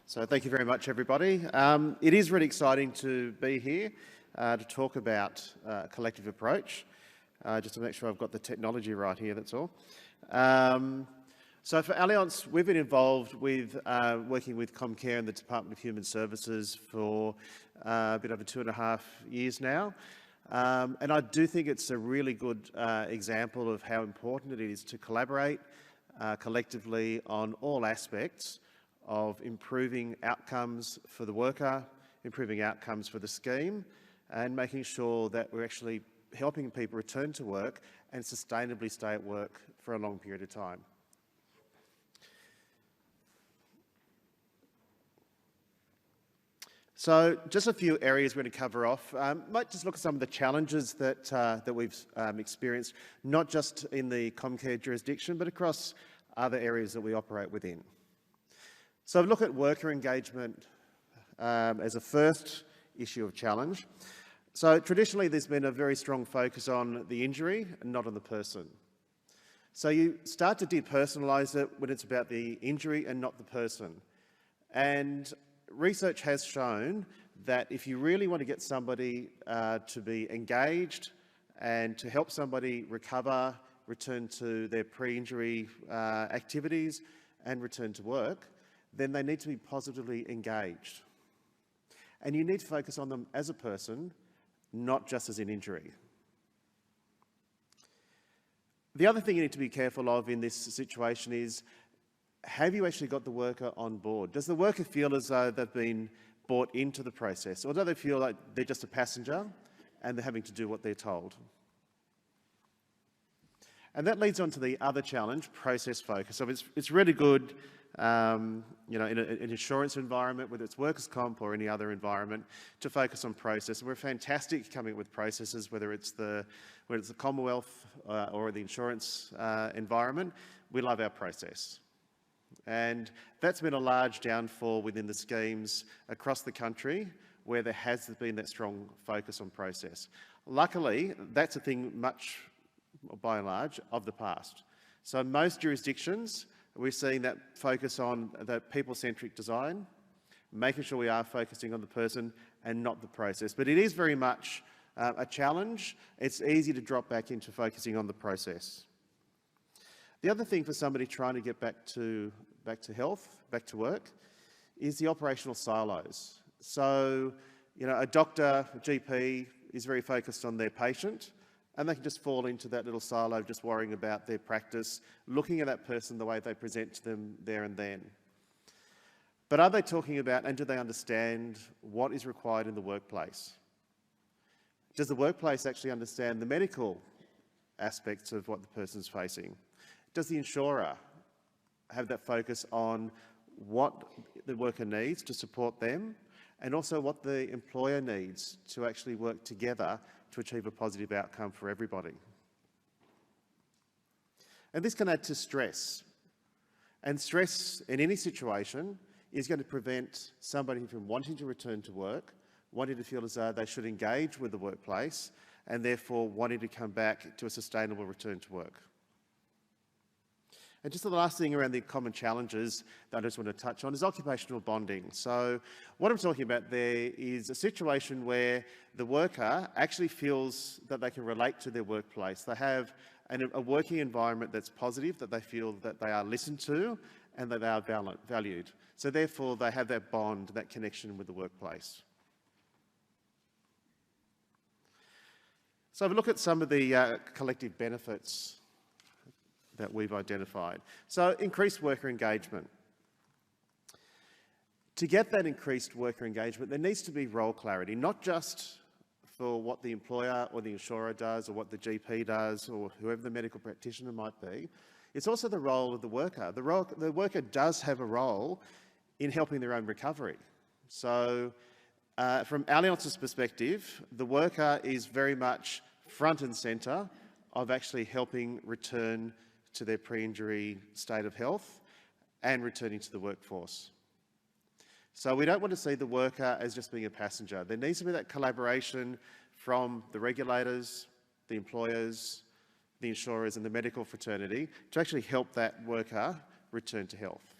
So thank you very much, everybody. It is really exciting to be here to talk about collective approach. Just to make sure I've got the technology right here, that's all. So for Allianz, we've been involved with working with Comcare and the Department of Human Services for a bit over 2.5 years now. And I do think it's a really good example of how important it is to collaborate collectively on all aspects of improving outcomes for the worker, improving outcomes for the scheme, and making sure that we're actually helping people return to work and sustainably stay at work for a long period of time. So just a few areas we're going to cover off. Might just look at some of the challenges that we've experienced, not just in the Comcare jurisdiction, but across other areas that we operate within. So look at worker engagement as a first issue of challenge. So traditionally there's been a very strong focus on the injury and not on the person. So you start to depersonalise it when it's about the injury and not the person. And research has shown that if you really want to get somebody to be engaged and to help somebody recover, return to their pre-injury activities and return to work, then they need to be positively engaged. And you need to focus on them as a person, not just as an injury. The other thing you need to be careful of in this situation is, have you actually got the worker on board? Does the worker feel as though they've been brought into the process, or do they feel like they're just a passenger and they're having to do what they're told? And that leads on to the other challenge, process focus. So it's really good, you know, in an insurance environment, whether it's workers' comp or any other environment, to focus on process. And we're fantastic coming up with processes, whether it's the Commonwealth or the insurance environment. We love our process. And that's been a large downfall within the schemes across the country where there has been that strong focus on process. Luckily, that's a thing much, by and large, of the past. So most jurisdictions, we're seeing that focus on that people-centric design, making sure we are focusing on the person and not the process. But it is very much a challenge. It's easy to drop back into focusing on the process. The other thing for somebody trying to get back to health, back to work, is the operational silos. So, you know, a doctor, a GP is very focused on their patient, and they can just fall into that little silo, just worrying about their practice, looking at that person the way they present to them there and then. But are they talking about, and do they understand what is required in the workplace? Does the workplace actually understand the medical aspects of what the person's facing? Does the insurer have that focus on what the worker needs to support them, and also what the employer needs to actually work together to achieve a positive outcome for everybody? And this can add to stress. And stress in any situation is going to prevent somebody from wanting to return to work, wanting to feel as though they should engage with the workplace, and therefore wanting to come back to a sustainable return to work. And just the last thing around the common challenges that I just want to touch on is occupational bonding. So what I'm talking about there is a situation where the worker actually feels that they can relate to their workplace. They have a working environment that's positive, that they feel that they are listened to and that they are valued. So therefore they have that bond, that connection with the workplace. So have a look at some of the collective benefits that we've identified. So increased worker engagement. To get that increased worker engagement, there needs to be role clarity, not just for what the employer or the insurer does or what the GP does or whoever the medical practitioner might be. It's also the role of the worker. The worker does have a role in helping their own recovery. So from Allianz's perspective, the worker is very much front and centre of actually helping return to their pre-injury state of health and returning to the workforce. So we don't want to see the worker as just being a passenger. There needs to be that collaboration from the regulators, the employers, the insurers and the medical fraternity to actually help that worker return to health.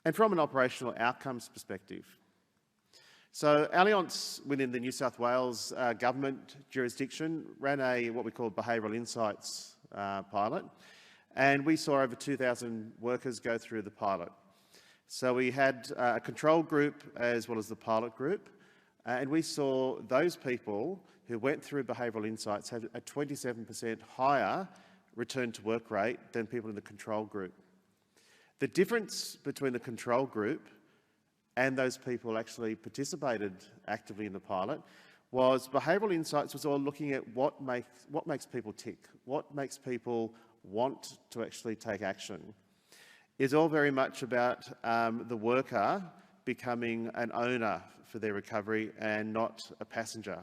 And from an operational outcomes perspective, so Allianz, within the New South Wales government jurisdiction, ran what we call behavioural insights pilot, and we saw over 2,000 workers go through the pilot. So we had a control group as well as the pilot group, and we saw those people who went through behavioural insights had a 27% higher return to work rate than people in the control group. The difference between the control group and those people actually participated actively in the pilot was behavioural insights was all looking at what makes people tick, what makes people want to actually take action. It's all very much about the worker becoming an owner for their recovery and not a passenger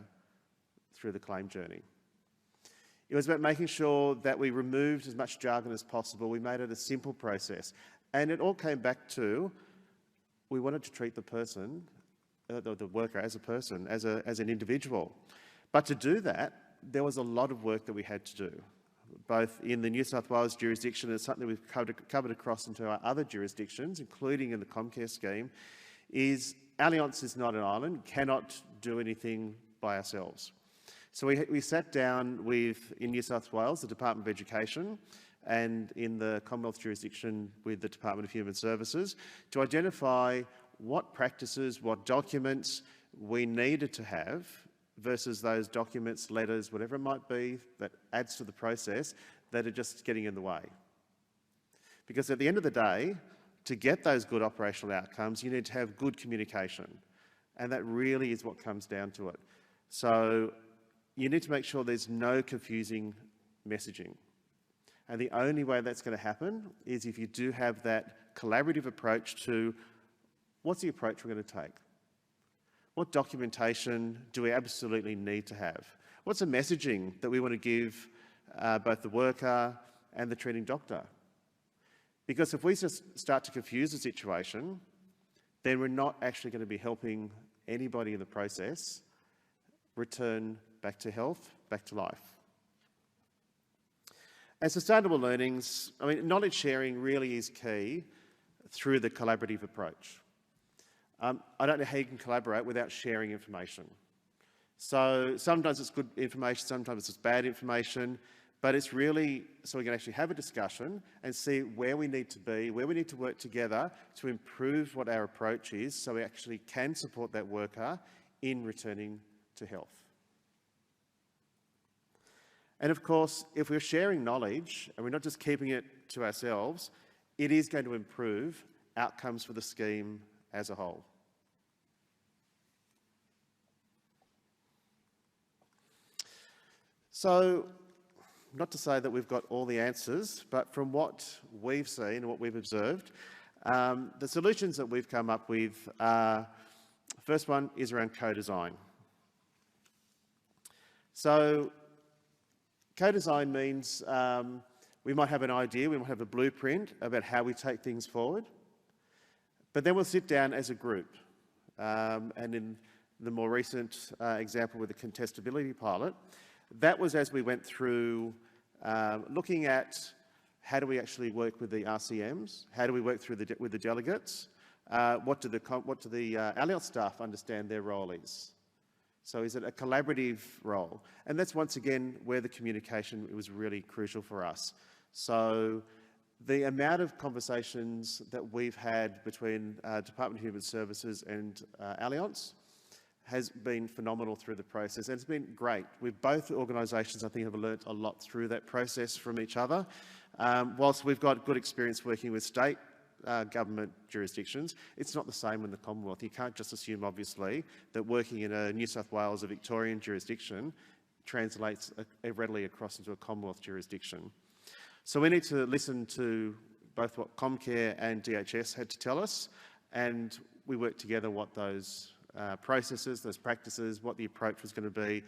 through the claim journey. It was about making sure that we removed as much jargon as possible. We made it a simple process. And it all came back to, we wanted to treat the person, the worker as a person, as an individual. But to do that, there was a lot of work that we had to do, both in the New South Wales jurisdiction and something we've covered across into our other jurisdictions, including in the Comcare scheme, is Allianz is not an island, cannot do anything by ourselves. So we sat down with, in New South Wales, the Department of Education, and in the Commonwealth jurisdiction with the Department of Human Services, to identify what practices, what documents we needed to have versus those documents, letters, whatever it might be, that adds to the process, that are just getting in the way. Because at the end of the day, to get those good operational outcomes, you need to have good communication. And that really is what comes down to it. So you need to make sure there's no confusing messaging. And the only way that's going to happen is if you do have that collaborative approach to what's the approach we're going to take? What documentation do we absolutely need to have? What's the messaging that we want to give both the worker and the treating doctor? Because if we just start to confuse the situation, then we're not actually going to be helping anybody in the process return back to health, back to life. And sustainable learnings, I mean, knowledge sharing really is key through the collaborative approach. I don't know how you can collaborate without sharing information. So sometimes it's good information, sometimes it's bad information, but it's really so we can actually have a discussion and see where we need to be, where we need to work together to improve what our approach is so we actually can support that worker in returning to health. And of course, if we're sharing knowledge and we're not just keeping it to ourselves, it is going to improve outcomes for the scheme as a whole. So, not to say that we've got all the answers, but from what we've seen and what we've observed, the solutions that we've come up with are, first one is around co-design. So, co-design means we might have an idea, we might have a blueprint about how we take things forward, but then we'll sit down as a group. And in the more recent example with the contestability pilot, that was as we went through looking at how do we actually work with the RCMs, how do we work through with the delegates, what do the Allianz staff understand their role is. So is it a collaborative role? And that's once again where the communication was really crucial for us. So the amount of conversations that we've had between Department of Human Services and Allianz has been phenomenal through the process, and it's been great. With both organisations, I think, have learnt a lot through that process from each other. Whilst we've got good experience working with state government jurisdictions, it's not the same in the Commonwealth. You can't just assume, obviously, that working in a New South Wales or Victorian jurisdiction translates readily across into a Commonwealth jurisdiction. So we need to listen to both what Comcare and DHS had to tell us, and we work together what those processes, those practices, what the approach was going to be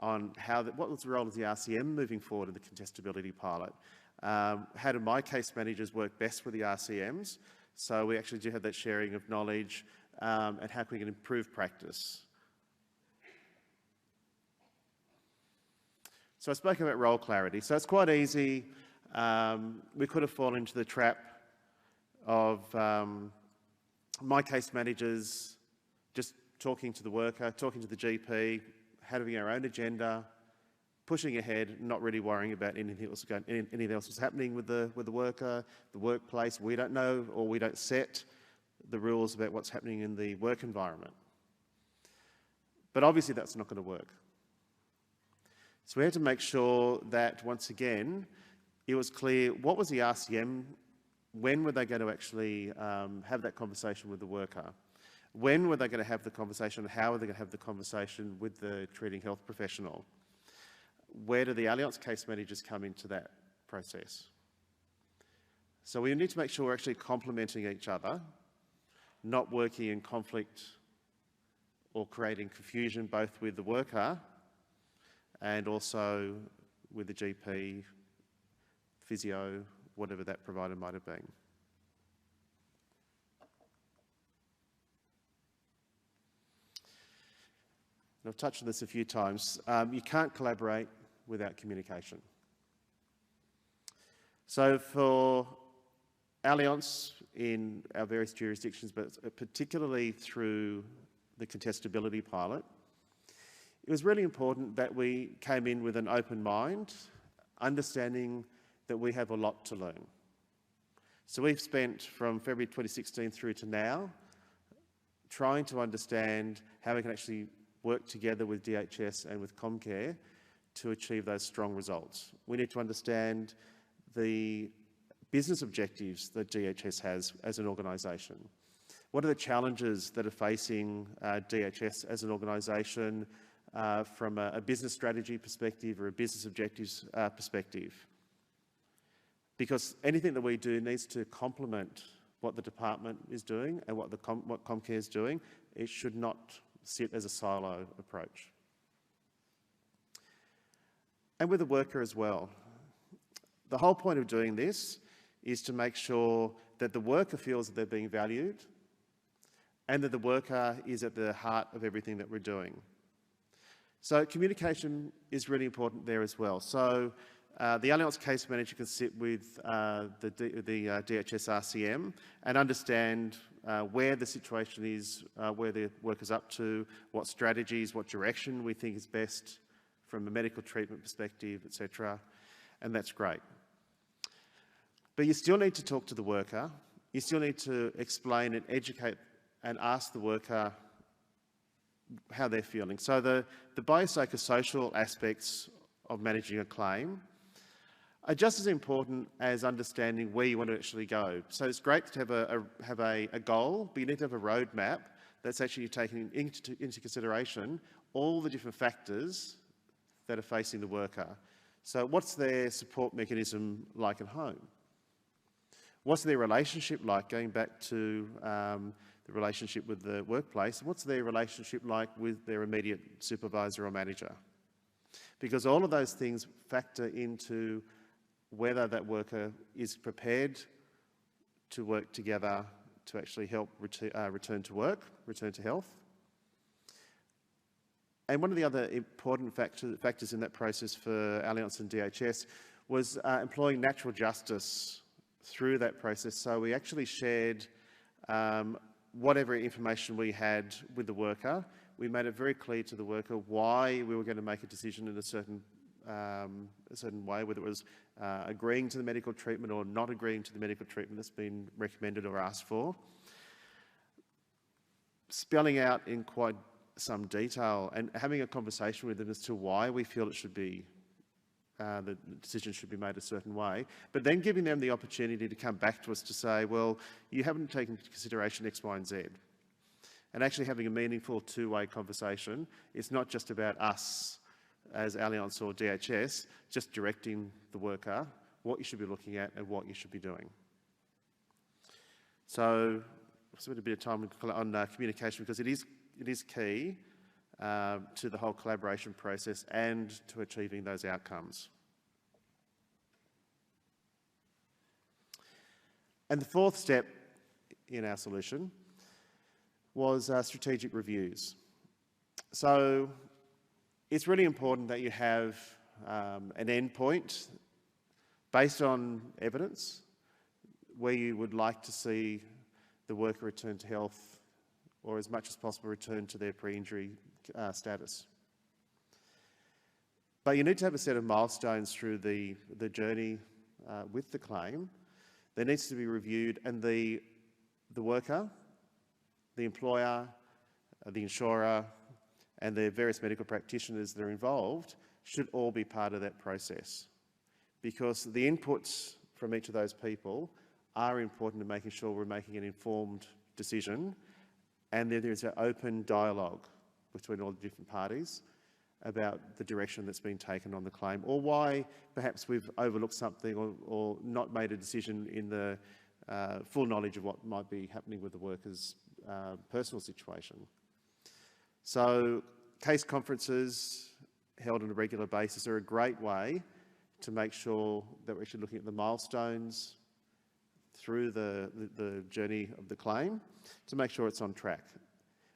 on what was the role of the RCM moving forward in the contestability pilot. How do my case managers work best with the RCMs? So we actually do have that sharing of knowledge and how we can improve practice. So I spoke about role clarity. So it's quite easy. We could have fallen into the trap of my case managers just talking to the worker, talking to the GP, having our own agenda, pushing ahead, not really worrying about anything else was happening with the worker, the workplace. We don't know, or we don't set the rules about what's happening in the work environment. But obviously that's not going to work. So we had to make sure that, once again, it was clear what was the RCM, when were they going to actually have that conversation with the worker, when were they going to have the conversation, and how are they going to have the conversation with the treating health professional. Where do the Allianz case managers come into that process? So we need to make sure we're actually complementing each other, not working in conflict or creating confusion both with the worker and also with the GP, physio, whatever that provider might have been. I've touched on this a few times. You can't collaborate without communication. So for Allianz in our various jurisdictions, but particularly through the contestability pilot, it was really important that we came in with an open mind, understanding that we have a lot to learn. So we've spent from February 2016 through to now trying to understand how we can actually work together with DHS and with Comcare to achieve those strong results. We need to understand the business objectives that DHS has as an organisation. What are the challenges that are facing DHS as an organisation from a business strategy perspective or a business objectives perspective? Because anything that we do needs to complement what the department is doing and what Comcare is doing. It should not sit as a silo approach. And with the worker as well. The whole point of doing this is to make sure that the worker feels that they're being valued and that the worker is at the heart of everything that we're doing. So communication is really important there as well. So the Allianz case manager can sit with the DHS RCM and understand where the situation is, where the worker's up to, what strategies, what direction we think is best from a medical treatment perspective, etc. And that's great. But you still need to talk to the worker. You still need to explain and educate and ask the worker how they're feeling. So the biopsychosocial aspects of managing a claim are just as important as understanding where you want to actually go. So it's great to have a goal, but you need to have a roadmap that's actually taking into consideration all the different factors that are facing the worker. So what's their support mechanism like at home? What's their relationship like, going back to the relationship with the workplace? What's their relationship like with their immediate supervisor or manager? Because all of those things factor into whether that worker is prepared to work together to actually help return to work, return to health. And one of the other important factors in that process for Allianz and DHS was employing natural justice through that process. So we actually shared whatever information we had with the worker. We made it very clear to the worker why we were going to make a decision in a certain way, whether it was agreeing to the medical treatment or not agreeing to the medical treatment that's been recommended or asked for. Spelling out in quite some detail and having a conversation with them as to why we feel it should be, the decision should be made a certain way, but then giving them the opportunity to come back to us to say, well, you haven't taken into consideration X, Y, and Z. And actually having a meaningful two-way conversation. It's not just about us as Allianz or DHS, just directing the worker what you should be looking at and what you should be doing. So I've spent a bit of time on communication because it is key to the whole collaboration process and to achieving those outcomes. And the fourth step in our solution was strategic reviews. So it's really important that you have an endpoint based on evidence where you would like to see the worker return to health, or as much as possible return to their pre-injury status. But you need to have a set of milestones through the journey with the claim. There needs to be reviewed, and the worker, the employer, the insurer, and the various medical practitioners that are involved should all be part of that process, because the inputs from each of those people are important in making sure we're making an informed decision, and that there's an open dialogue between all the different parties about the direction that's been taken on the claim, or why perhaps we've overlooked something or not made a decision in the full knowledge of what might be happening with the worker's personal situation. So case conferences held on a regular basis are a great way to make sure that we're actually looking at the milestones through the journey of the claim to make sure it's on track.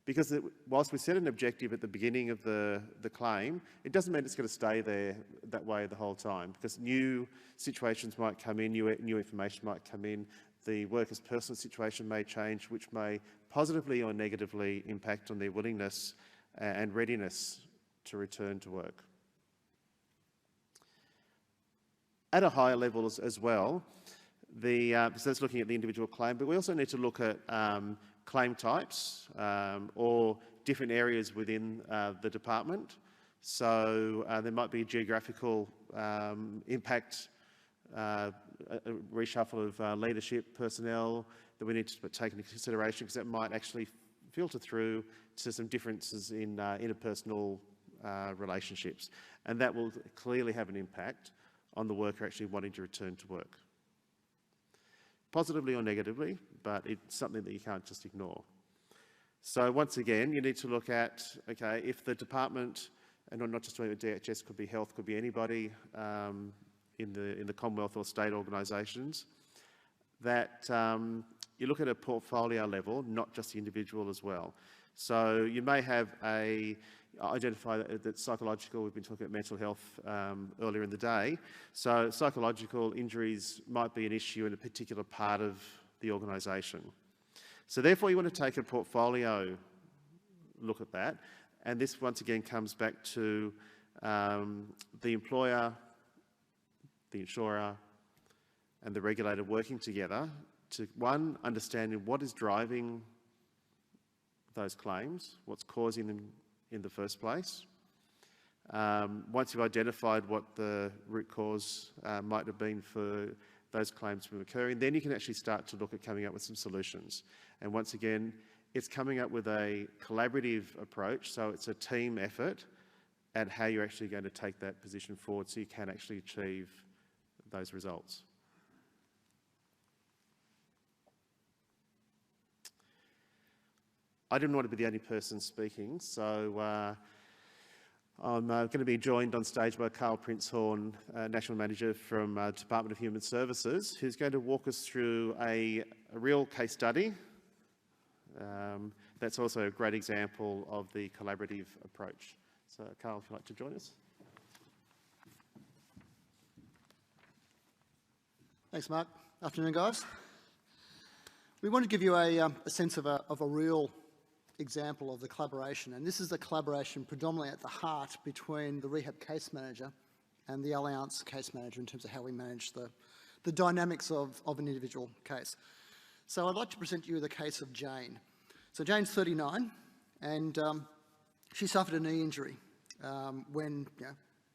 Because whilst we set an objective at the beginning of the claim, it doesn't mean it's going to stay there that way the whole time, because new situations might come in, new information might come in, the worker's personal situation may change, which may positively or negatively impact on their willingness and readiness to return to work. At a higher level as well, so that's looking at the individual claim, but we also need to look at claim types or different areas within the department. So there might be geographical impact, a reshuffle of leadership personnel that we need to take into consideration, because that might actually filter through to some differences in interpersonal relationships, and that will clearly have an impact on the worker actually wanting to return to work. Positively or negatively, but it's something that you can't just ignore. So once again, you need to look at, okay, if the department, and not just with DHS, could be health, could be anybody in the Commonwealth or state organisations, that you look at a portfolio level, not just the individual as well. So you may have identify that psychological, we've been talking about mental health earlier in the day, so psychological injuries might be an issue in a particular part of the organisation. So therefore you want to take a portfolio look at that, and this once again comes back to the employer, the insurer and the regulator working together to, one, understanding what is driving those claims, what's causing them in the first place. Once you've identified what the root cause might have been for those claims from occurring, then you can actually start to look at coming up with some solutions. And once again, it's coming up with a collaborative approach, so it's a team effort at how you're actually going to take that position forward so you can actually achieve those results. I didn't want to be the only person speaking, so I'm going to be joined on stage by Carl Princehorn, National Manager from Department of Human Services, who's going to walk us through a real case study. That's also a great example of the collaborative approach. So Carl, if you'd like to join us. Thanks, Mark. Afternoon, guys. We want to give you a sense of a real example of the collaboration, and this is the collaboration predominantly at the heart between the rehab case manager and the Alliance case manager in terms of how we manage the dynamics of an individual case. So I'd like to present you the case of Jane. So Jane's 39, and she suffered a knee injury when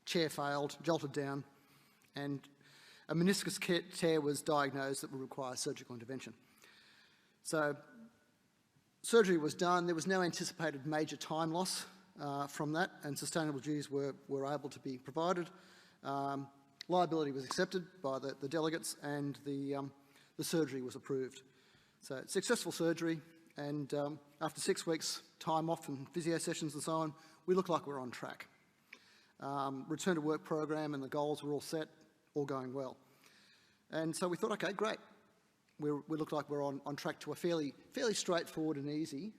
chair failed, jolted down, and a meniscus tear was diagnosed that would require surgical intervention. So surgery was done. There was no anticipated major time loss from that, and sustainable duties were able to be provided. Liability was accepted by the delegates, and the surgery was approved. So successful surgery, and after 6 weeks time off and physio sessions and so on, we look like we're on track. Return to work program and the goals were all set, all going well. And so we thought, okay, great. We look like we're on track to a fairly straightforward and easy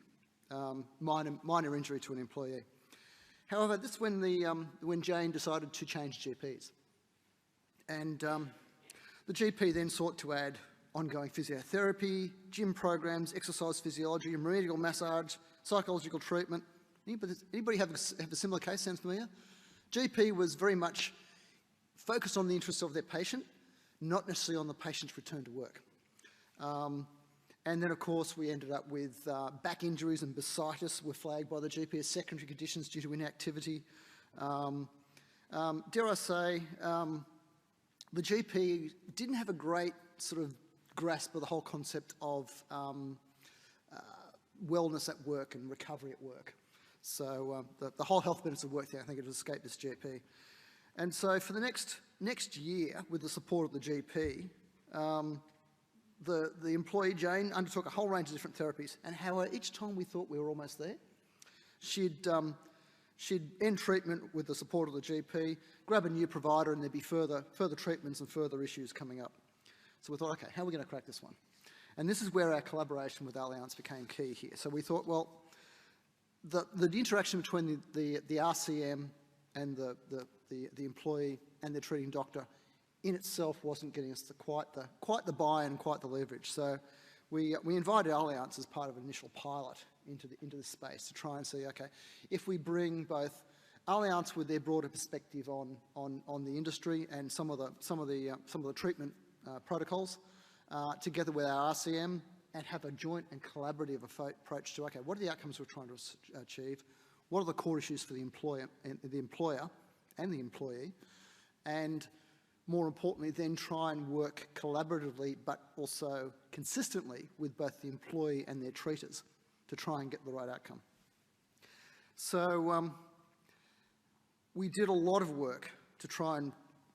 minor injury to an employee. However, this is when Jane decided to change GPs. And the GP then sought to add ongoing physiotherapy, gym programs, exercise physiology, remedial massage, psychological treatment. Anybody have a similar case? Sounds familiar? GP was very much focused on the interests of their patient, not necessarily on the patient's return to work. And then, of course, we ended up with back injuries and bursitis were flagged by the GP as secondary conditions due to inactivity. Dare I say, the GP didn't have a great sort of grasp of the whole concept of wellness at work and recovery at work. So the whole health benefits of work thing, I think it has escaped this GP. And so for the next year, with the support of the GP, the employee, Jane, undertook a whole range of different therapies. And however, each time we thought we were almost there, she'd end treatment with the support of the GP, grab a new provider, and there'd be further treatments and further issues coming up. So we thought, okay, how are we going to crack this one? And this is where our collaboration with Allianz became key here. So we thought, well, the interaction between the RCM and the employee and the treating doctor in itself wasn't getting us to quite the buy-in and quite the leverage. So we invited Allianz as part of an initial pilot into this space to try and see, okay, if we bring both Allianz with their broader perspective on the industry and some of the treatment protocols together with our RCM and have a joint and collaborative approach to, okay, what are the outcomes we're trying to achieve? What are the core issues for the employer and the employee? And more importantly, then try and work collaboratively but also consistently with both the employee and their treaters to try and get the right outcome. So we did a lot of work to try and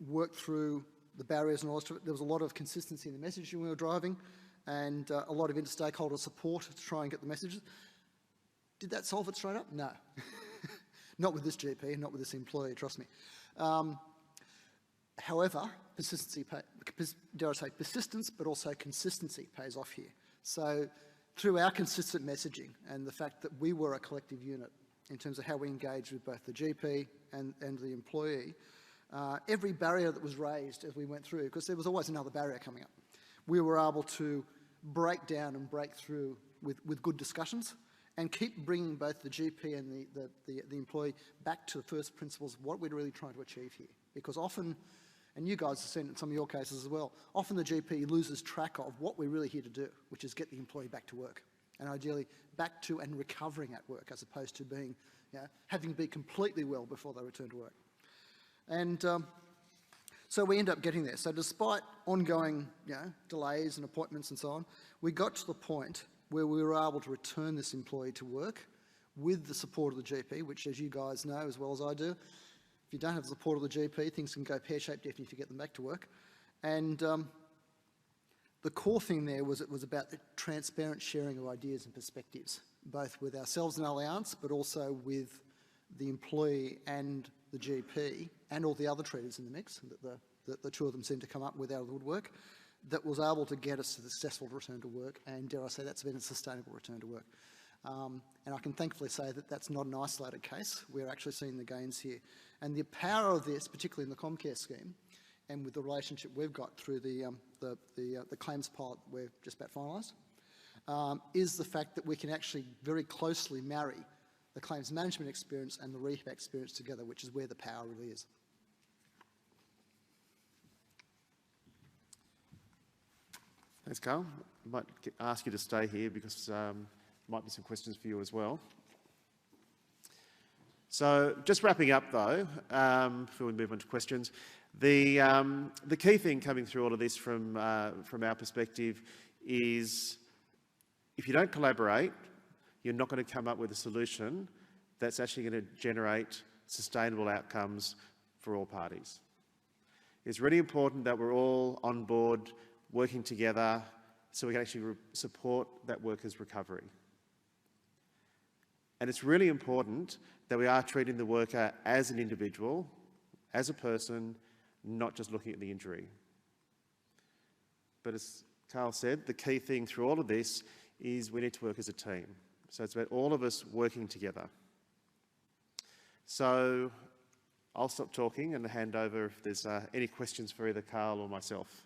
work through the barriers and all this. There was a lot of consistency in the messaging we were driving and a lot of inter-stakeholder support to try and get the messages. Did that solve it straight up? No. Not with this GP, not with this employee, trust me. However, dare I say persistence, but also consistency pays off here. So through our consistent messaging and the fact that we were a collective unit in terms of how we engaged with both the GP and the employee, every barrier that was raised as we went through, because there was always another barrier coming up, we were able to break down and break through with good discussions and keep bringing both the GP and the employee back to the first principles of what we're really trying to achieve here. Because often, and you guys have seen it in some of your cases as well, often the GP loses track of what we're really here to do, which is get the employee back to work. And ideally back to and recovering at work as opposed to being, having to be completely well before they return to work. And so we end up getting there. So despite ongoing delays and appointments and so on, we got to the point where we were able to return this employee to work with the support of the GP, which, as you guys know as well as I do, if you don't have the support of the GP, things can go pear-shaped if you get them back to work. And the core thing there was it was about the transparent sharing of ideas and perspectives, both with ourselves and Allianz, but also with the employee and the GP and all the other treaters in the mix that the two of them seem to come up with out of the woodwork, that was able to get us to the successful return to work, and dare I say that's been a sustainable return to work. And I can thankfully say that that's not an isolated case. We're actually seeing the gains here. And the power of this, particularly in the Comcare scheme, and with the relationship we've got through the claims pilot we're just about finalised, is the fact that we can actually very closely marry the claims management experience and the rehab experience together, which is where the power really is. Thanks, Carl. I might ask you to stay here because there might be some questions for you as well. So just wrapping up though, before we move on to questions, the key thing coming through all of this from our perspective is if you don't collaborate, you're not going to come up with a solution that's actually going to generate sustainable outcomes for all parties. It's really important that we're all on board working together so we can actually support that worker's recovery. And it's really important that we are treating the worker as an individual, as a person, not just looking at the injury. But as Carl said, the key thing through all of this is we need to work as a team. So it's about all of us working together. So I'll stop talking and hand over if there's any questions for either Carl or myself.